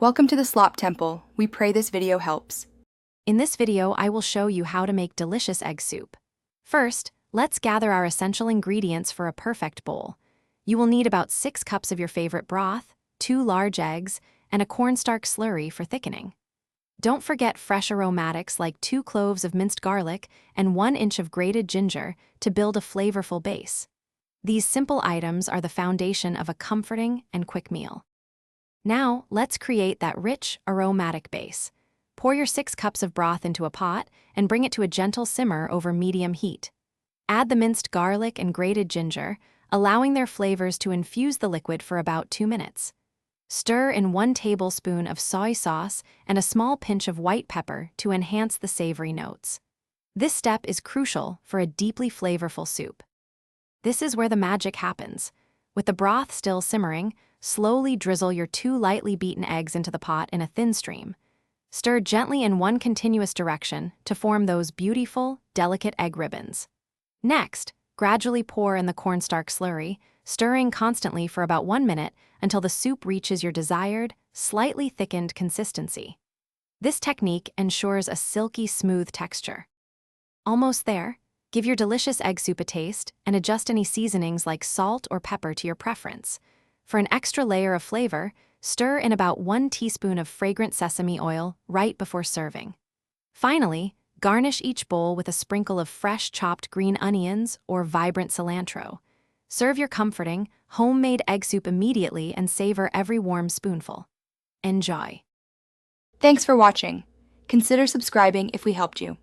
Welcome to the Slop Temple. We pray this video helps. In this video, I will show you how to make delicious egg soup. First, let's gather our essential ingredients for a perfect bowl. You will need about 6 cups of your favorite broth, 2 large eggs, and a cornstarch slurry for thickening. Don't forget fresh aromatics like 2 cloves of minced garlic and 1 inch of grated ginger to build a flavorful base. These simple items are the foundation of a comforting and quick meal. Now, let's create that rich, aromatic base. Pour your 6 cups of broth into a pot and bring it to a gentle simmer over medium heat. Add the minced garlic and grated ginger, allowing their flavors to infuse the liquid for about 2 minutes. Stir in 1 tablespoon of soy sauce and a small pinch of white pepper to enhance the savory notes. This step is crucial for a deeply flavorful soup. This is where the magic happens. With the broth still simmering, slowly drizzle your 2 lightly beaten eggs into the pot in a thin stream. Stir gently in one continuous direction to form those beautiful, delicate egg ribbons. Next, gradually pour in the cornstarch slurry, stirring constantly for about 1 minute until the soup reaches your desired, slightly thickened consistency. This technique ensures a silky smooth texture. Almost there, give your delicious egg soup a taste and adjust any seasonings like salt or pepper to your preference. For an extra layer of flavor, stir in about 1 teaspoon of fragrant sesame oil right before serving. Finally, garnish each bowl with a sprinkle of fresh chopped green onions or vibrant cilantro. Serve your comforting, homemade egg soup immediately and savor every warm spoonful. Enjoy. Thanks for watching. Consider subscribing if we helped you.